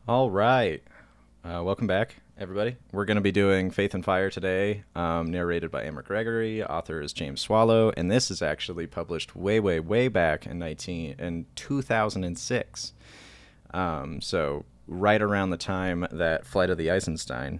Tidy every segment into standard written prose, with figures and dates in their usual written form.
All right. Welcome back, everybody. We're going to be doing Faith and Fire today, narrated by Emma Gregory. Author is James Swallow, and this is actually published way, way, way back in 2006. So right around the time that Flight of the Eisenstein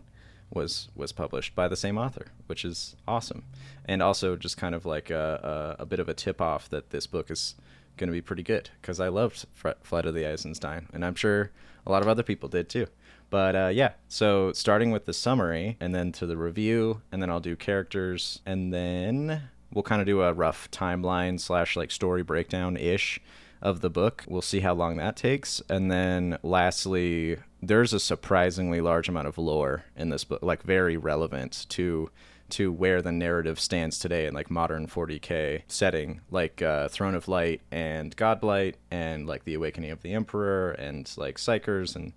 was published by the same author, which is awesome, and also just kind of like a bit of a tip off that this book is going to be pretty good because I loved Flight of the Eisenstein, and I'm sure a lot of other people did too. But yeah, so starting with the summary and then to the review, and then I'll do characters, and then we'll kind of do a rough timeline slash like story breakdown ish of the book. We'll see how long that takes. And then lastly, there's a surprisingly large amount of lore in this book, like very relevant to where the narrative stands today in like modern 40K setting, like Throne of Light and Godblight and like the Awakening of the Emperor and like Psychers and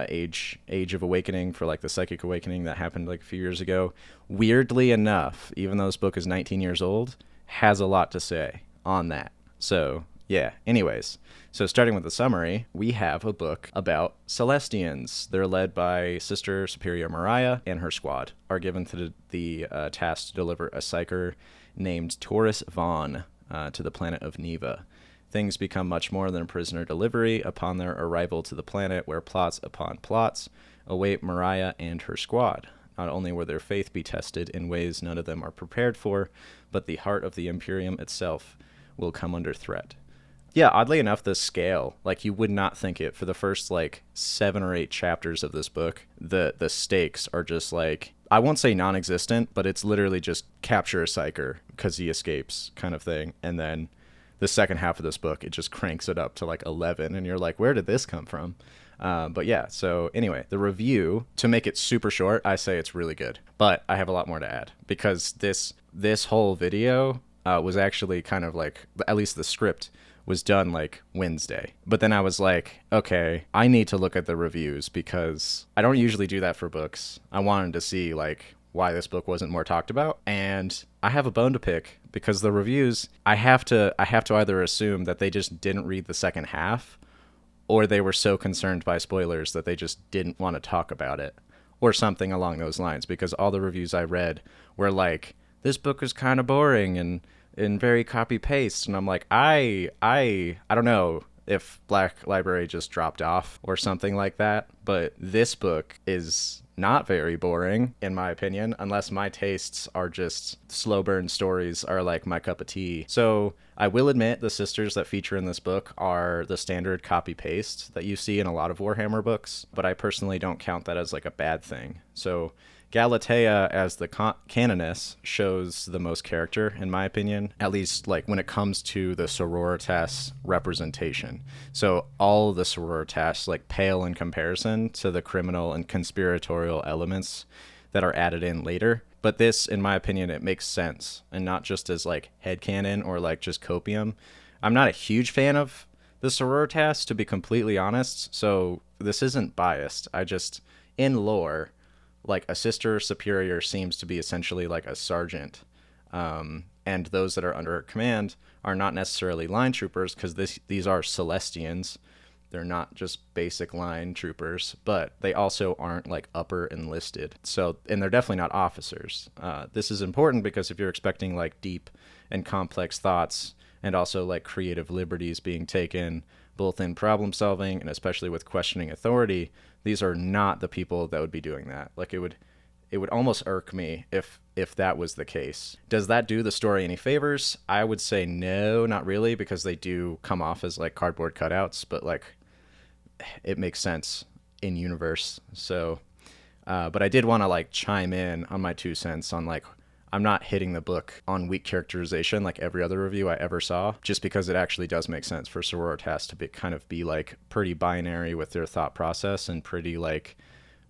Age of Awakening for like the Psychic Awakening that happened like a few years ago. Weirdly enough, even though this book is 19 years old, has a lot to say on that. So yeah, anyways, so starting with the summary, we have a book about Celestians. They're led by Sister Superior Mariah, and her squad are given to the task to deliver a psyker named Taurus Vaughn to the planet of Neva. Things become much more than a prisoner delivery upon their arrival to the planet, where plots upon plots await Mariah and her squad. Not only will their faith be tested in ways none of them are prepared for, but the heart of the Imperium itself will come under threat. Yeah, oddly enough, the scale, like you would not think it for the first like 7 or 8 chapters of this book, the stakes are just like, I won't say non-existent, but it's literally just capture a psyker because he escapes kind of thing. And then the second half of this book, it just cranks it up to like 11 and you're like, where did this come from? But yeah, so anyway, the review, to make it super short, I say it's really good, but I have a lot more to add because this whole video was actually kind of like, at least the script was done like Wednesday. But then I was like, okay, I need to look at the reviews because I don't usually do that for books. I wanted to see like why this book wasn't more talked about, and I have a bone to pick because the reviews, I have to either assume that they just didn't read the second half, or they were so concerned by spoilers that they just didn't want to talk about it, or something along those lines, because all the reviews I read were like, this book is kind of boring and very copy paste, and I'm like, I don't know if Black Library just dropped off or something like that, but this book is not very boring in my opinion, unless my tastes are just slow burn stories are like my cup of tea. So I will admit the sisters that feature in this book are the standard copy paste that you see in a lot of Warhammer books, but I personally don't count that as like a bad thing. So Galatea as the canoness shows the most character, in my opinion, at least like when it comes to the sororitas representation. So all the sororitas like pale in comparison to the criminal and conspiratorial elements that are added in later. But this, in my opinion, it makes sense, and not just as like headcanon or like just copium. I'm not a huge fan of the sororitas, to be completely honest, so this isn't biased. I just, in lore, like a sister superior seems to be essentially like a sergeant, and those that are under her command are not necessarily line troopers because these are Celestians. They're not just basic line troopers, but they also aren't like upper enlisted. So, and they're definitely not officers. This is important because if you're expecting like deep and complex thoughts and also like creative liberties being taken both in problem solving and especially with questioning authority, these are not the people that would be doing that. Like it would almost irk me if that was the case. Does that do the story any favors? I would say no, not really, because they do come off as like cardboard cutouts, but like it makes sense in universe. So but I did want to like chime in on my 2 cents on like, I'm not hitting the book on weak characterization like every other review I ever saw, just because it actually does make sense for sororitas to be like pretty binary with their thought process and pretty like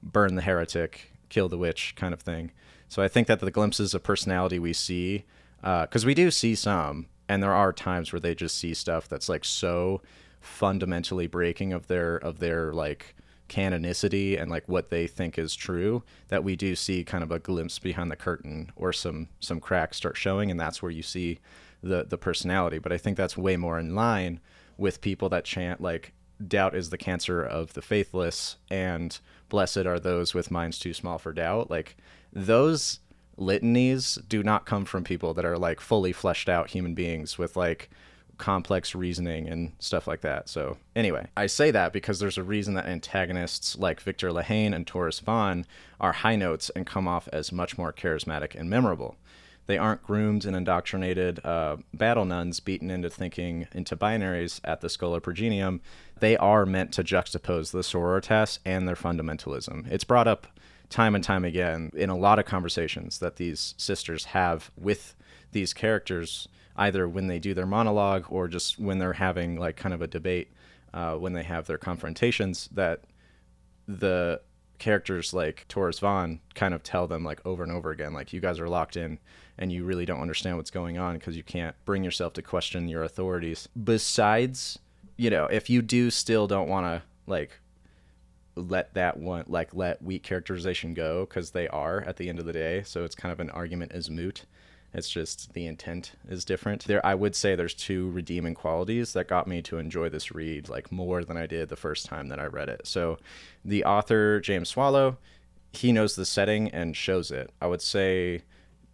burn the heretic, kill the witch kind of thing. So I think that the glimpses of personality we see, because we do see some, and there are times where they just see stuff that's like so fundamentally breaking of their like canonicity and like what they think is true, that we do see kind of a glimpse behind the curtain or some cracks start showing, and that's where you see the personality. But I think that's way more in line with people that chant like doubt is the cancer of the faithless, and blessed are those with minds too small for doubt. Like, those litanies do not come from people that are like fully fleshed out human beings with like complex reasoning and stuff like that. So anyway, I say that because there's a reason that antagonists like Victor Lehane and Taurus Vaughn are high notes and come off as much more charismatic and memorable. They aren't groomed and indoctrinated battle nuns beaten into thinking into binaries at the Schola Progenium. They are meant to juxtapose the sororitas and their fundamentalism. It's brought up time and time again in a lot of conversations that these sisters have with these characters, either when they do their monologue or just when they're having like kind of a debate, when they have their confrontations, that the characters like Taurus Vaughn kind of tell them like over and over again, like, you guys are locked in and you really don't understand what's going on because you can't bring yourself to question your authorities. Besides, you know, if you do still don't want to like let weak characterization go, because they are at the end of the day, so it's kind of an argument is moot. It's just the intent is different. I would say there's two redeeming qualities that got me to enjoy this read like more than I did the first time that I read it. So the author, James Swallow, he knows the setting and shows it. I would say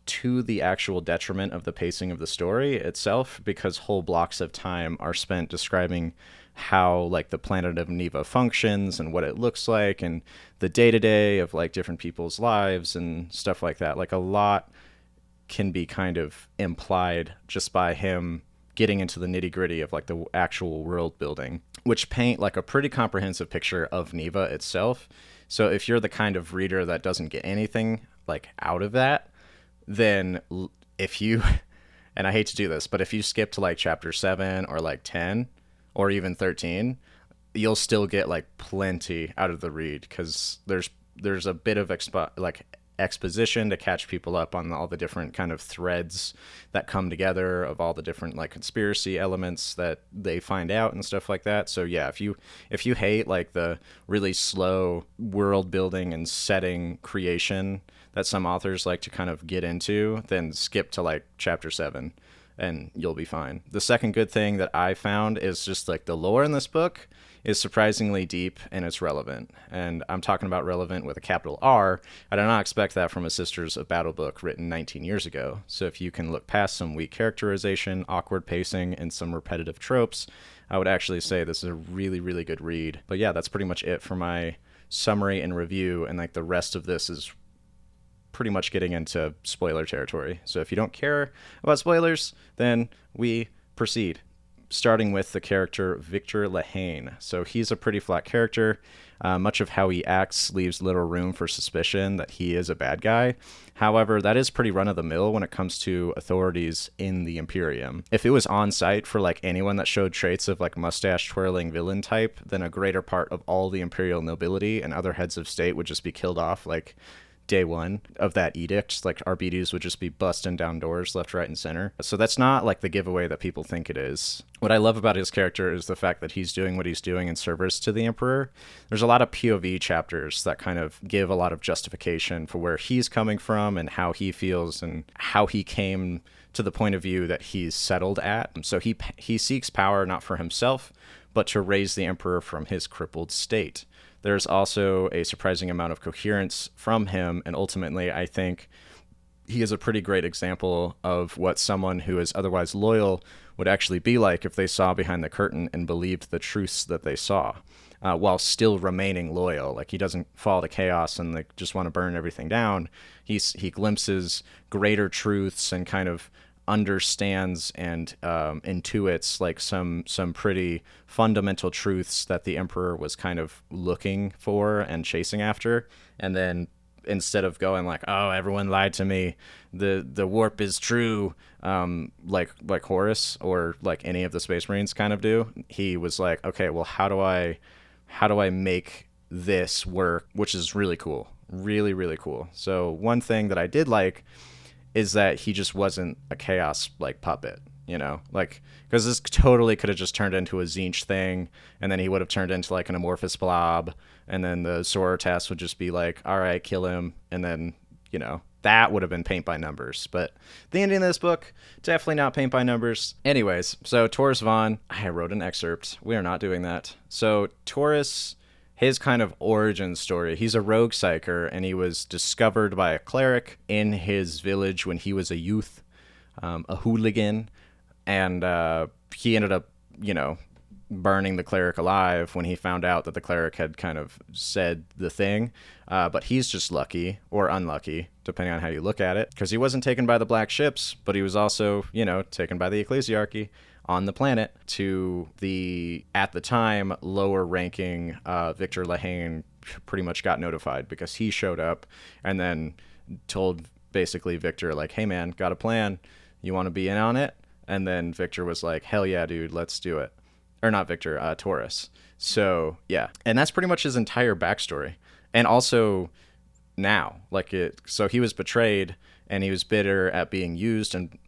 to the actual detriment of the pacing of the story itself, because whole blocks of time are spent describing how like the planet of Neva functions and what it looks like and the day-to-day of like different people's lives and stuff like that. Like, a lot can be kind of implied just by him getting into the nitty-gritty of like the actual world building, which paint like a pretty comprehensive picture of Neva itself. So if you're the kind of reader that doesn't get anything like out of that, then if you and I hate to do this, but if you skip to like chapter 7 or like 10 or even 13, you'll still get like plenty out of the read, because there's a bit of exposition to catch people up on all the different kind of threads that come together of all the different like conspiracy elements that they find out and stuff like that. So yeah, if you hate like the really slow world building and setting creation that some authors like to kind of get into, then skip to like chapter 7 and you'll be fine. The second good thing that I found is just like the lore in this book is surprisingly deep and it's relevant. And I'm talking about relevant with a capital R. I do not expect that from a Sisters of Battle book written 19 years ago. So if you can look past some weak characterization, awkward pacing, and some repetitive tropes, I would actually say this is a really, really good read. But yeah, that's pretty much it for my summary and review. And like the rest of this is pretty much getting into spoiler territory. So if you don't care about spoilers, then we proceed. Starting with the character Victor Lehane. So he's a pretty flat character. Much of how he acts leaves little room for suspicion that he is a bad guy. However, that is pretty run-of-the-mill when it comes to authorities in the Imperium. If it was on site for like anyone that showed traits of like mustache-twirling villain type, then a greater part of all the Imperial nobility and other heads of state would just be killed off like day one of that edict. Like Arbides would just be busting down doors left, right, and center. So that's not like the giveaway that people think it is. What I love about his character is the fact that he's doing what he's doing in service to the Emperor. There's a lot of POV chapters that kind of give a lot of justification for where he's coming from and how he feels and how he came to the point of view that he's settled at. So he seeks power not for himself, but to raise the Emperor from his crippled state. There's also a surprising amount of coherence from him, and ultimately I think he is a pretty great example of what someone who is otherwise loyal would actually be like if they saw behind the curtain and believed the truths that they saw, while still remaining loyal. Like, he doesn't fall to chaos and like just want to burn everything down. He glimpses greater truths and kind of understands and intuits like some pretty fundamental truths that the Emperor was kind of looking for and chasing after. And then instead of going like, oh, everyone lied to me, the warp is true, like Horus or like any of the Space Marines kind of do, he was like, okay, well, how do I make this work? Which is really cool. Really, really cool. So one thing that I did like is that he just wasn't a chaos like puppet, you know, like, because this totally could have just turned into a Zinch thing, and then he would have turned into like an amorphous blob, and then the Sororitas would just be like, all right, kill him, and then, you know, that would have been paint by numbers. But the ending of this book, definitely not paint by numbers. Anyways, so Taurus Vaughn, I wrote an excerpt. We are not doing that. So Taurus, his kind of origin story, he's a rogue psyker, and he was discovered by a cleric in his village when he was a youth, a hooligan, and he ended up, burning the cleric alive when he found out that the cleric had kind of said the thing. But he's just lucky or unlucky, depending on how you look at it, because he wasn't taken by the black ships, but he was also, taken by the ecclesiarchy on the planet to the, at the time, lower ranking Victor Lehane pretty much got notified because he showed up and then told basically Victor, like, hey man, got a plan. You want to be in on it? And then Victor was like, hell yeah, dude, let's do it. Or not Victor, Taurus. So, yeah. And that's pretty much his entire backstory. And also now, so he was betrayed and he was bitter at being used, and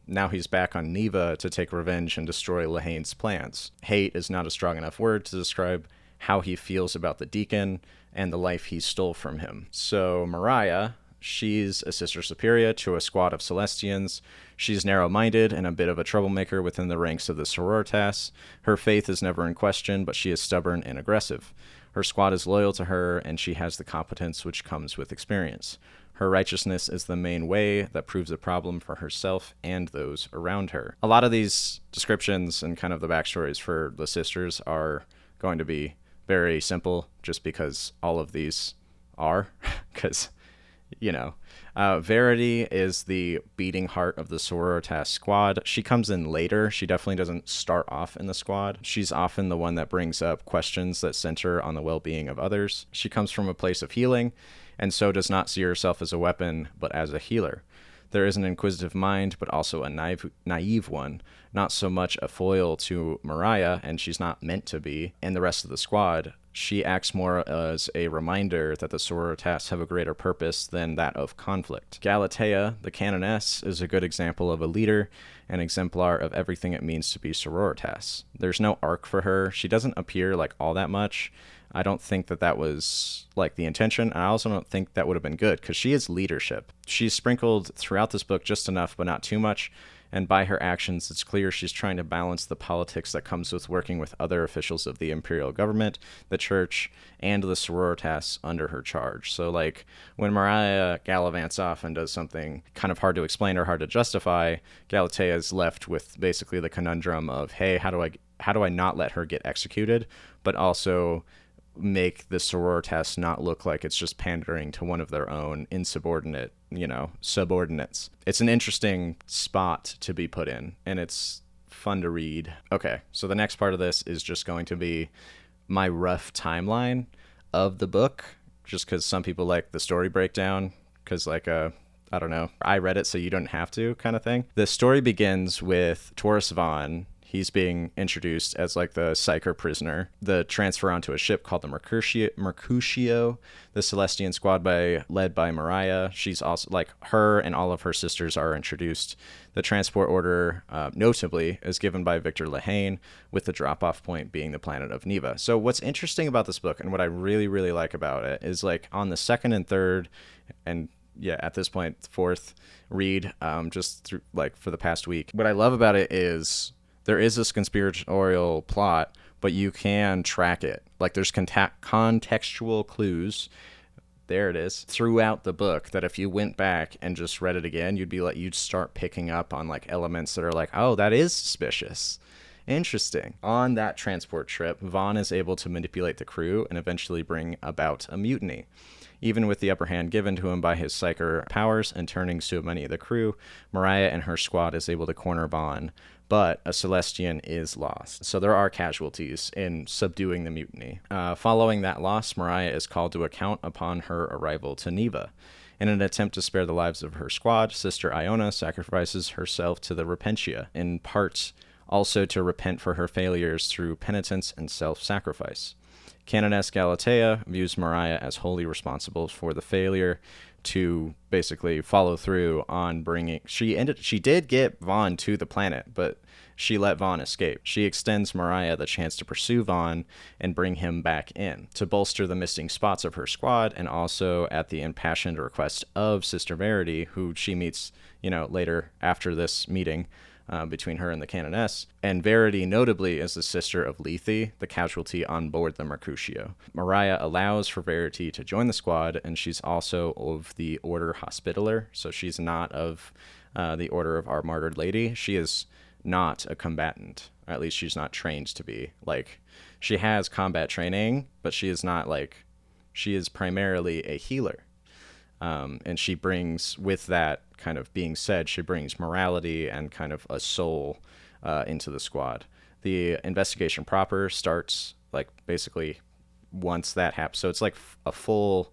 now he's back on Neva to take revenge and destroy Lehane's plans. Hate is not a strong enough word to describe how he feels about the deacon and the life he stole from him. So Mariah, she's a sister superior to a squad of Celestians. She's narrow-minded and a bit of a troublemaker within the ranks of the sororitas. Her faith is never in question, but she is stubborn and aggressive. Her squad is loyal to her, and she has the competence which comes with experience. Her righteousness is the main way that proves a problem for herself and those around her. A lot of these descriptions and kind of the backstories for the sisters are going to be very simple, just because all of these are, because Verity is the beating heart of the sororitas squad. She comes in later. She definitely doesn't start off in the squad. She's often the one that brings up questions that center on the well-being of others. She comes from a place of healing, and so does not see herself as a weapon, but as a healer. There is an inquisitive mind, but also a naive one, not so much a foil to Mariah, and she's not meant to be, and the rest of the squad. She acts more as a reminder that the sororitas have a greater purpose than that of conflict. Galatea, the canoness, is a good example of a leader, an exemplar of everything it means to be sororitas. There's no arc for her. She doesn't appear all that much. I don't think that was the intention. I also don't think that would have been good, because she is leadership. She's sprinkled throughout this book just enough, but not too much. And by her actions, it's clear she's trying to balance the politics that comes with working with other officials of the imperial government, the church, and the sororitas under her charge. So, when Mariah gallivants off and does something kind of hard to explain or hard to justify, Galatea is left with basically the conundrum of, hey, how do I not let her get executed, but also make the sororitas not look like it's just pandering to one of their own insubordinate, subordinates. It's an interesting spot to be put in, and it's fun to read. Okay, so the next part of this is just going to be my rough timeline of the book, just because some people like the story breakdown, because I don't know, I read it so you don't have to kind of thing. The story begins with Taurus Vaughn. He's being introduced as the psyker prisoner. The transfer onto a ship called the Mercutio, the Celestian squad led by Mariah. She's also her and all of her sisters are introduced. The transport order, notably, is given by Victor Lehane, with the drop-off point being the planet of Neva. So what's interesting about this book, and what I really, really like about it, is on the second and third, and at this point, fourth read, just through for the past week. What I love about it is there is this conspiratorial plot, but you can track it. There's contextual clues, there it is, throughout the book, that if you went back and just read it again, you'd start picking up on elements that are oh, that is suspicious. Interesting. On that transport trip, Vaughn is able to manipulate the crew and eventually bring about a mutiny. Even with the upper hand given to him by his psyker powers and turning so many of the crew, Mariah and her squad is able to corner Vaughn, but a Celestian is lost. So there are casualties in subduing the mutiny. Following that loss, Mariah is called to account upon her arrival to Neva. In an attempt to spare the lives of her squad, Sister Iona sacrifices herself to the Repentia, in part also to repent for her failures through penitence and self-sacrifice. Canoness Galatea views Mariah as wholly responsible for the failure to basically follow through on bringing. She did get Vaughn to the planet, but she let Vaughn escape. She extends Mariah the chance to pursue Vaughn and bring him back in to bolster the missing spots of her squad, and also at the impassioned request of Sister Verity, who she meets, later after this meeting between her and the Canoness. And Verity, notably, is the sister of Lethe, the casualty on board the Mercutio. Mariah allows for Verity to join the squad, and she's also of the Order Hospitaller, so she's not of the Order of Our Martyred Lady. She is not a combatant, or at least she's not trained to be. Like, she has combat training, but she is not she is primarily a healer. And she brings, with that kind of being said, she brings morality and kind of a soul into the squad. The investigation proper starts basically once that happens. So it's a full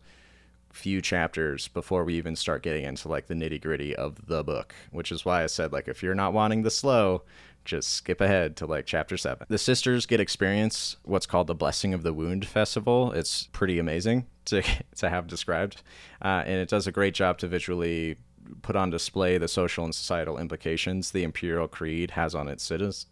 few chapters before we even start getting into the nitty gritty of the book, which is why I said if you're not wanting the slow, just skip ahead to chapter 7. The sisters get experience what's called the Blessing of the Wound Festival. It's pretty amazing to have described, and it does a great job to visually put on display the social and societal implications the Imperial Creed has on its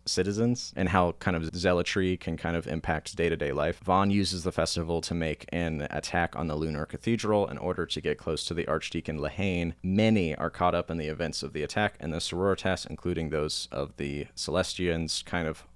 citizens, and how kind of zealotry can kind of impact day-to-day life. Vaughn uses the festival to make an attack on the Lunar Cathedral in order to get close to the Archdeacon Lehane. Many are caught up in the events of the attack, and the Sororitas, including those of the Celestians, kind of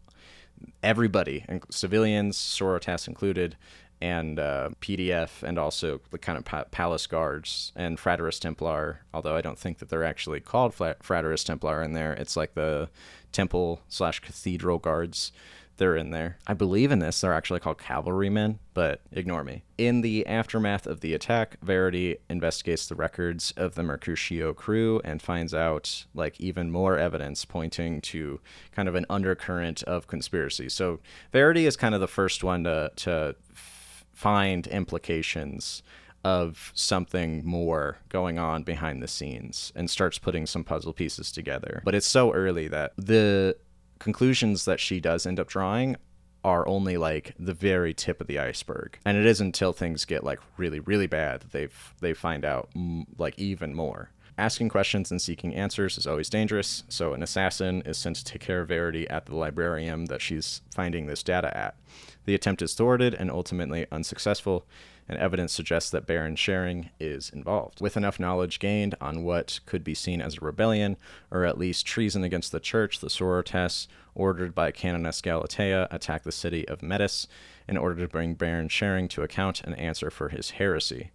everybody, civilians, Sororitas included, and PDF, and also the kind of Palace Guards and Fraterus Templar, although I don't think that they're actually called Fraterus Templar in there. It's the temple/cathedral guards. They're in there. I believe in this, they're actually called cavalrymen, but ignore me. In the aftermath of the attack, Verity investigates the records of the Mercutio crew and finds out even more evidence pointing to kind of an undercurrent of conspiracy. So Verity is kind of the first one to find implications of something more going on behind the scenes and starts putting some puzzle pieces together. But it's so early that the conclusions that she does end up drawing are only the very tip of the iceberg. And it isn't until things get really, really bad that they find out even more. Asking questions and seeking answers is always dangerous, so an assassin is sent to take care of Verity at the librarium that she's finding this data at. The attempt is thwarted and ultimately unsuccessful, and evidence suggests that Baron Sharing is involved. With enough knowledge gained on what could be seen as a rebellion, or at least treason against the church, the Sororitas, ordered by Canoness Galatea, attack the city of Metis in order to bring Baron Sharing to account and answer for his heresy.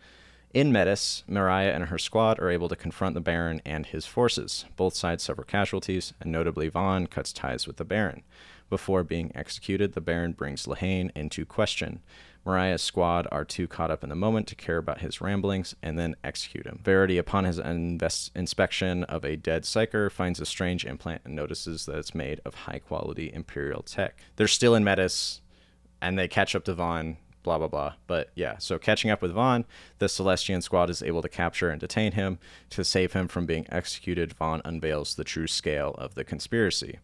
In Metis, Mariah and her squad are able to confront the Baron and his forces. Both sides suffer casualties, and notably Vaughn cuts ties with the Baron. Before being executed, the Baron brings Lehane into question. Mariah's squad are too caught up in the moment to care about his ramblings and then execute him. Verity, upon his inspection of a dead psyker, finds a strange implant and notices that it's made of high-quality Imperial tech. They're still in Metis, and they catch up to Vaughn, blah, blah, blah. But yeah, so catching up with Vaughn, the Celestian squad is able to capture and detain him. To save him from being executed, Vaughn unveils the true scale of the conspiracy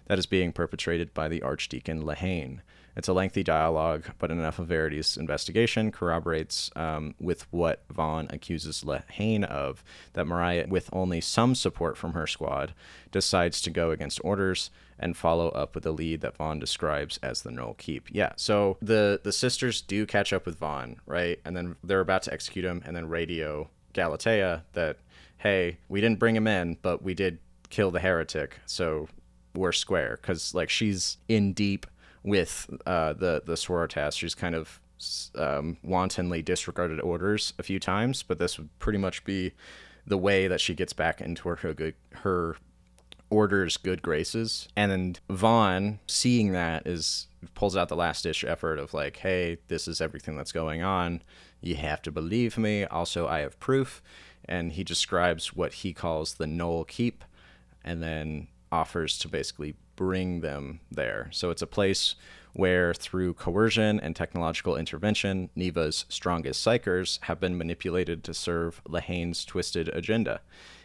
that is being perpetrated by the Archdeacon Lehane. It's a lengthy dialogue, but enough of Verity's investigation corroborates with what Vaughn accuses Lehane of, that Mariah, with only some support from her squad, decides to go against orders and follow up with the lead that Vaughn describes as the Knoll Keep. Yeah, so the sisters do catch up with Vaughn, right? And then they're about to execute him, and then radio Galatea that, hey, we didn't bring him in, but we did kill the heretic, so we're square. Because she's in deep with the Sororitas. She's kind of wantonly disregarded orders a few times, but this would pretty much be the way that she gets back into her order's good graces. And then Vaughn, seeing that, pulls out the last-ditch effort of hey, this is everything that's going on. You have to believe me. Also, I have proof. And he describes what he calls the Knoll Keep, and then offers to basically bring them there. So it's a place where, through coercion and technological intervention, Neva's strongest psychers have been manipulated to serve Lehane's twisted agenda.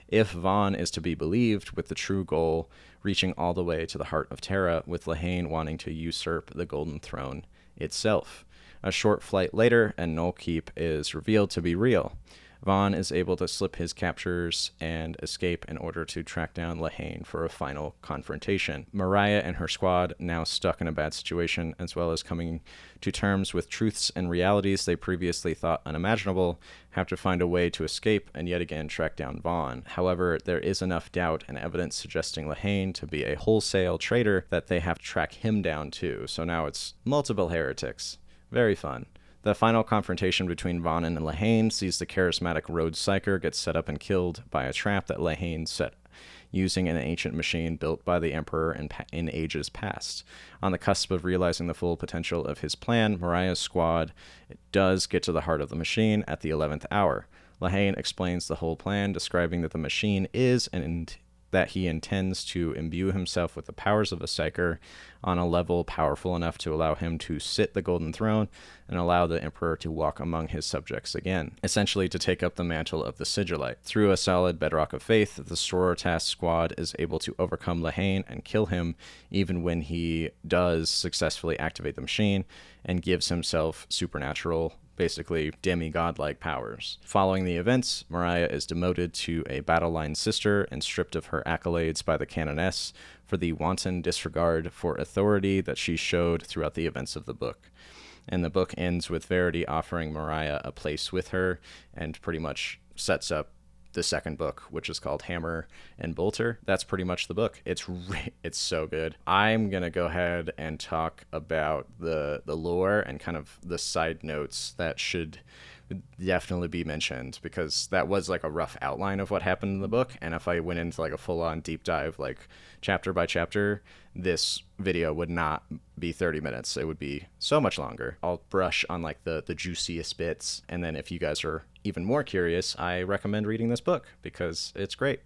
If Vaughn is to be believed, with the true goal reaching all the way to the heart of Terra, with Lehane wanting to usurp the Golden Throne itself. A short flight later, and Knoll Keep is revealed to be real. Vaughn is able to slip his captures and escape in order to track down Lehane for a final confrontation. Mariah and her squad, now stuck in a bad situation, as well as coming to terms with truths and realities they previously thought unimaginable, have to find a way to escape and yet again track down Vaughn. However, there is enough doubt and evidence suggesting Lehane to be a wholesale traitor that they have to track him down too. So now it's multiple heretics. Very fun. The final confrontation between Vaughn and Lehane sees the charismatic Rhodes Psyker get set up and killed by a trap that Lehane set using an ancient machine built by the Emperor in ages past. On the cusp of realizing the full potential of his plan, Mariah's squad does get to the heart of the machine at the 11th hour. Lehane explains the whole plan, describing that the machine is and that he intends to imbue himself with the powers of a Psyker on a level powerful enough to allow him to sit the Golden Throne and allow the Emperor to walk among his subjects again, essentially to take up the mantle of the Sigillite. Through a solid bedrock of faith, the Sororitas squad is able to overcome Lehane and kill him even when he does successfully activate the machine and gives himself supernatural, basically demigod-like powers. Following the events, Mariah is demoted to a battle line sister and stripped of her accolades by the Canoness for the wanton disregard for authority that she showed throughout the events of the book. And the book ends with Verity offering Mariah a place with her and pretty much sets up the second book, which is called Hammer and Bolter. That's pretty much the book. It's so good. I'm gonna go ahead and talk about the lore and kind of the side notes that should definitely be mentioned, because that was like a rough outline of what happened in the book, and if I went into like a full-on deep dive, like chapter by chapter, this video would not be 30 minutes. It would be so much longer. I'll brush on like the juiciest bits, and then if you guys are even more curious, I recommend reading this book because it's great.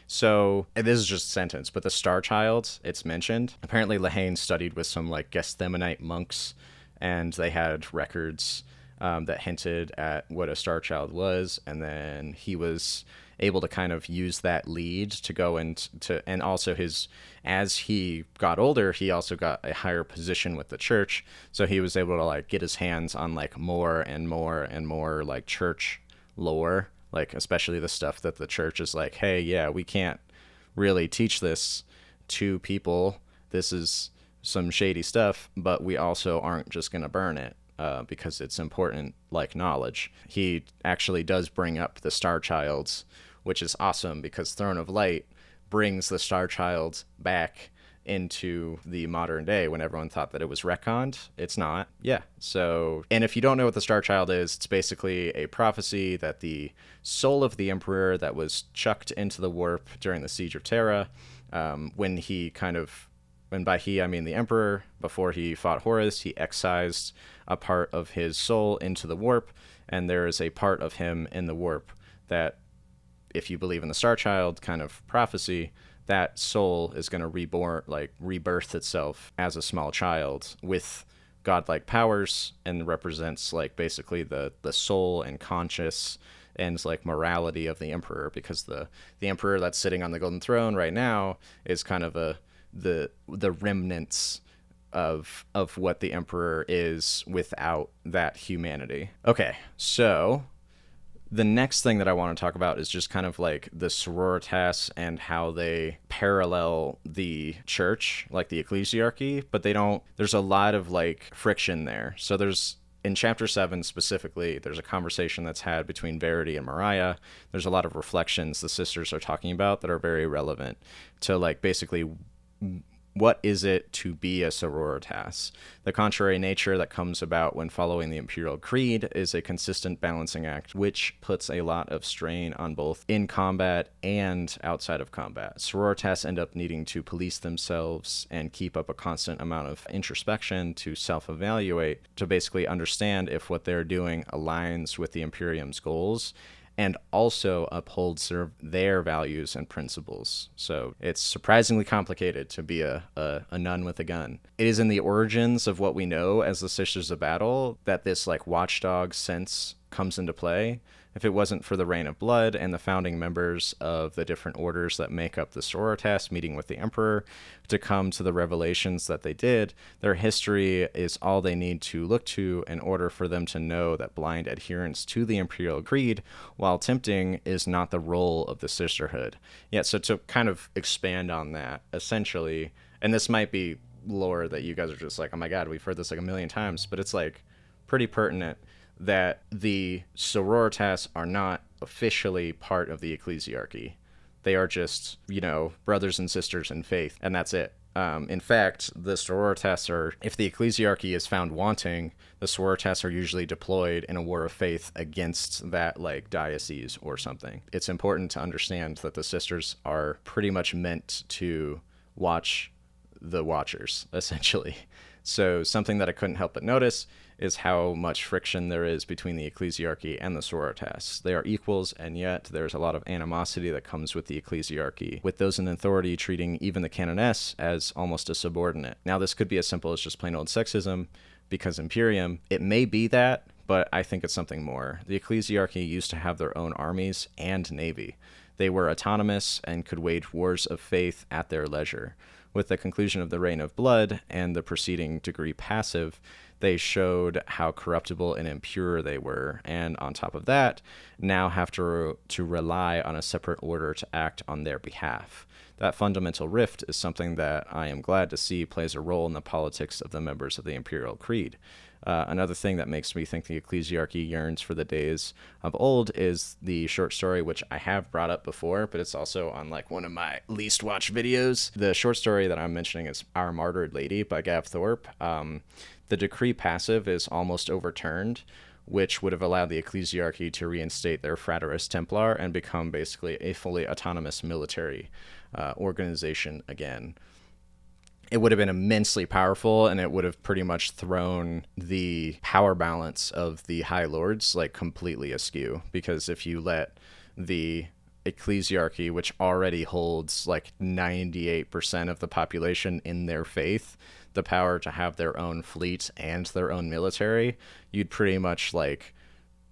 So, and this is just a sentence, but the Star Child, it's mentioned. Apparently Lehane studied with some like Gethsemane monks, and they had records that hinted at what a Star Child was, and then he was able to kind of use that lead to go into, and also as he got older, he also got a higher position with the church, so he was able to like get his hands on like more and more and more like church lore, like especially the stuff that the church is like, hey, yeah, we can't really teach this to people, this is some shady stuff, but we also aren't just gonna burn it. Because it's important, like knowledge. He actually does bring up the Star Childs, which is awesome because Throne of Light brings the Star Child back into the modern day when everyone thought that it was retconned. It's not. Yeah. So, and if you don't know what the Star Child is, it's basically a prophecy that the soul of the Emperor that was chucked into the warp during the Siege of Terra, when he kind of, and by he, I mean the Emperor, before he fought Horus, he excised a part of his soul into the warp, and there is a part of him in the warp that, if you believe in the Star Child kind of prophecy, that soul is going to rebirth itself as a small child with godlike powers, and represents like basically the soul and conscious and like morality of the Emperor, because the Emperor that's sitting on the Golden Throne right now is kind of the remnants of what the Emperor is without that humanity. Okay, so the next thing that I want to talk about is just kind of like the sororitas and how they parallel the church, like the ecclesiarchy, but there's a lot of like friction there. So in chapter 7 specifically, there's a conversation that's had between Verity and Mariah. There's a lot of reflections the sisters are talking about that are very relevant to like basically what is it to be a sororitas? The contrary nature that comes about when following the Imperial Creed is a consistent balancing act, which puts a lot of strain on both in combat and outside of combat. Sororitas end up needing to police themselves and keep up a constant amount of introspection to self-evaluate, to basically understand if what they're doing aligns with the Imperium's goals, and also upholds their values and principles. So it's surprisingly complicated to be a nun with a gun. It is in the origins of what we know as the Sisters of Battle that this like watchdog sense comes into play. if it wasn't for the Reign of Blood and the founding members of the different orders that make up the Sororitas meeting with the Emperor to come to the revelations that they did, their history is all they need to look to in order for them to know that blind adherence to the Imperial Creed, while tempting, is not the role of the Sisterhood. Yeah, so to kind of expand on that, essentially, and this might be lore that you guys are just like, oh my god, we've heard this like a million times, but it's like pretty pertinent that the Sororitas are not officially part of the ecclesiarchy. They are just, brothers and sisters in faith, and that's it. In fact, the Sororitas are, if the ecclesiarchy is found wanting, the Sororitas are usually deployed in a war of faith against that, like, diocese or something. It's important to understand that the sisters are pretty much meant to watch the watchers, essentially. So something that I couldn't help but notice is how much friction there is between the ecclesiarchy and the Sororitas. They are equals, and yet there's a lot of animosity that comes with the ecclesiarchy, with those in authority treating even the canoness as almost a subordinate. Now, this could be as simple as just plain old sexism, because Imperium, it may be that, but I think it's something more. The ecclesiarchy used to have their own armies and navy. They were autonomous and could wage wars of faith at their leisure. With the conclusion of the Reign of Blood and the preceding degree passive, they showed how corruptible and impure they were, and on top of that, now have to rely on a separate order to act on their behalf. That fundamental rift is something that I am glad to see plays a role in the politics of the members of the Imperial Creed. Another thing that makes me think the ecclesiarchy yearns for the days of old is the short story, which I have brought up before, but it's also on like one of my least watched videos. The short story that I'm mentioning is Our Martyred Lady by Gav Thorpe. The decree passive is almost overturned, which would have allowed the ecclesiarchy to reinstate their Frateris Templar and become basically a fully autonomous military organization again. It would have been immensely powerful, and it would have pretty much thrown the power balance of the High Lords like completely askew, because if you let the ecclesiarchy, which already holds like 98% of the population in their faith, the power to have their own fleet and their own military, you'd pretty much like,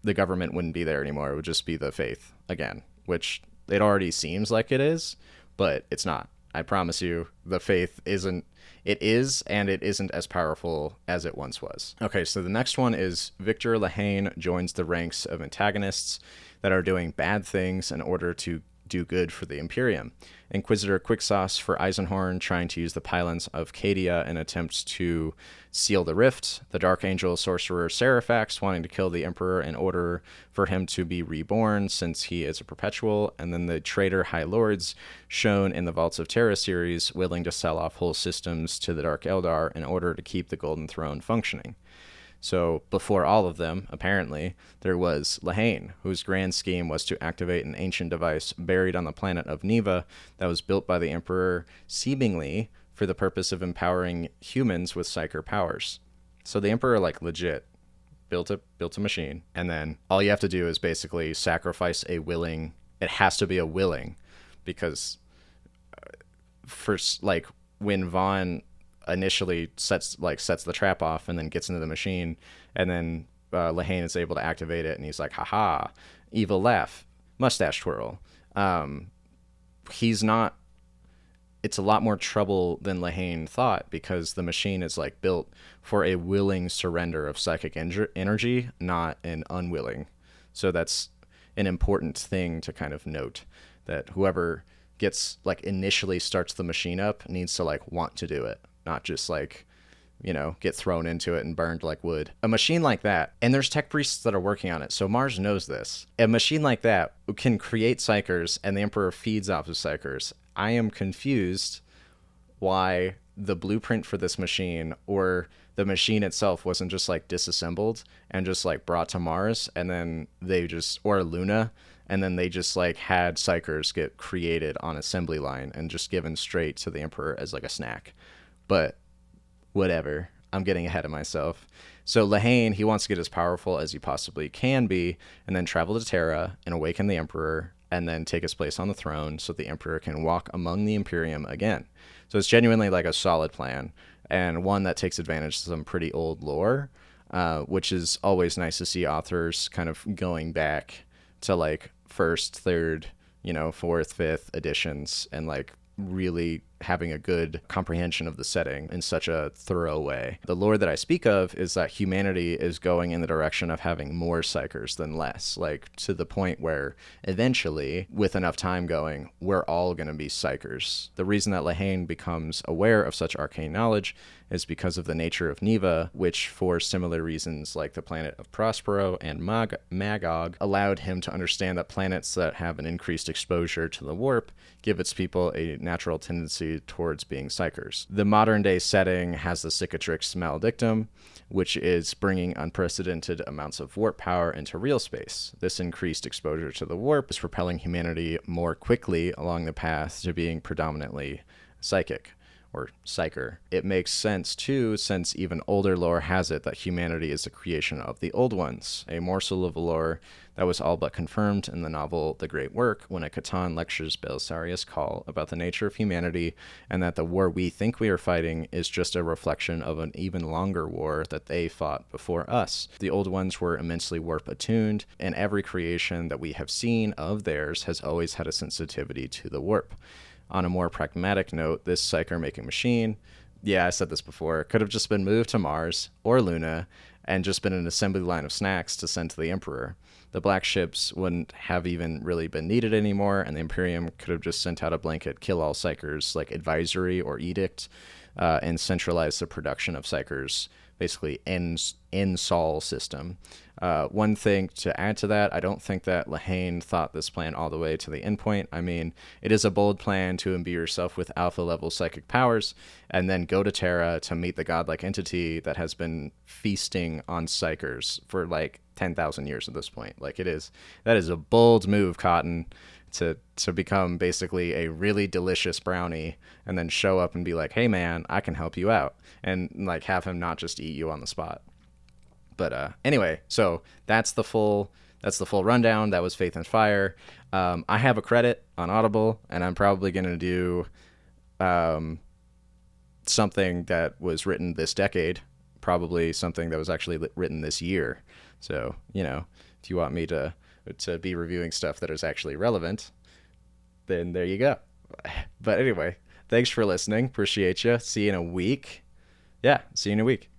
the government wouldn't be there anymore. It would just be the faith again, which it already seems like it is, but it's not. I promise you, the faith isn't, it is, and it isn't as powerful as it once was. Okay, so the next one is Victor Lehane joins the ranks of antagonists that are doing bad things in order to do good for the Imperium. Inquisitor Quicksauce for Eisenhorn trying to use the pylons of Cadia in attempts to seal the rift, the Dark Angel Sorcerer Seraphax wanting to kill the Emperor in order for him to be reborn since he is a perpetual, and then the traitor High Lords shown in the Vaults of Terra series willing to sell off whole systems to the Dark Eldar in order to keep the Golden Throne functioning. So before all of them, apparently, there was Lehane, whose grand scheme was to activate an ancient device buried on the planet of Neva that was built by the Emperor, seemingly for the purpose of empowering humans with psyker powers. So the Emperor, like, legit built a machine, and then all you have to do is basically sacrifice a willing. It has to be a willing, because first, like, when Vaughn initially sets the trap off and then gets into the machine, and then Lehane is able to activate it, and he's like, haha, evil laugh, mustache twirl. He's not, it's a lot more trouble than Lehane thought, because the machine is like built for a willing surrender of psychic energy, not an unwilling. So that's an important thing to kind of note, that whoever gets like initially starts the machine up needs to like want to do it, not just like, get thrown into it and burned like wood. A machine like that, and there's tech priests that are working on it, so Mars knows this. A machine like that can create psychers, and the Emperor feeds off of psychers. I am confused why the blueprint for this machine, or the machine itself, wasn't just like disassembled and just like brought to Mars, and then or Luna, and then they just like had psychers get created on assembly line and just given straight to the Emperor as like a snack. But whatever, I'm getting ahead of myself. So Lehane, he wants to get as powerful as he possibly can be, and then travel to Terra and awaken the Emperor, and then take his place on the throne so the Emperor can walk among the Imperium again. So it's genuinely like a solid plan, and one that takes advantage of some pretty old lore, which is always nice to see authors kind of going back to like first, third, fourth, fifth editions, and like really having a good comprehension of the setting in such a thorough way. The lore that I speak of is that humanity is going in the direction of having more psychers than less, like to the point where eventually, with enough time going, we're all going to be psychers. The reason that Lehane becomes aware of such arcane knowledge is because of the nature of Neva, which, for similar reasons like the planet of Prospero and Magog, allowed him to understand that planets that have an increased exposure to the warp give its people a natural tendency towards being psychers. The modern day setting has the Cicatrix Maledictum, which is bringing unprecedented amounts of warp power into real space. This increased exposure to the warp is propelling humanity more quickly along the path to being predominantly psychic, or psyker. It makes sense too, since even older lore has it that humanity is a creation of the Old Ones, a morsel of lore that was all but confirmed in the novel The Great Work when a Catan lectures Belisarius Cawl about the nature of humanity, and that the war we think we are fighting is just a reflection of an even longer war that they fought before us. The Old Ones were immensely warp attuned, and every creation that we have seen of theirs has always had a sensitivity to the warp. On a more pragmatic note, this psyker-making machine, I said this before, could have just been moved to Mars or Luna and just been an assembly line of snacks to send to the Emperor. The black ships wouldn't have even really been needed anymore, and the Imperium could have just sent out a blanket kill-all psychers like advisory or edict, and centralized the production of psychers, basically in Sol system. One thing to add to that, I don't think that Lehane thought this plan all the way to the end point. I mean, it is a bold plan to imbue yourself with alpha-level psychic powers and then go to Terra to meet the godlike entity that has been feasting on psychers for like 10,000 years at this point. Like that is a bold move, Cotton, to become basically a really delicious brownie and then show up and be like, hey man, I can help you out, and like have him not just eat you on the spot. But anyway, so that's the full rundown. That was Faith and Fire. I have a credit on Audible, and I'm probably going to do something that was written this decade, probably something that was actually written this year. So, if you want me to be reviewing stuff that is actually relevant, then there you go. But anyway, thanks for listening. Appreciate you. See you in a week. Yeah, see you in a week.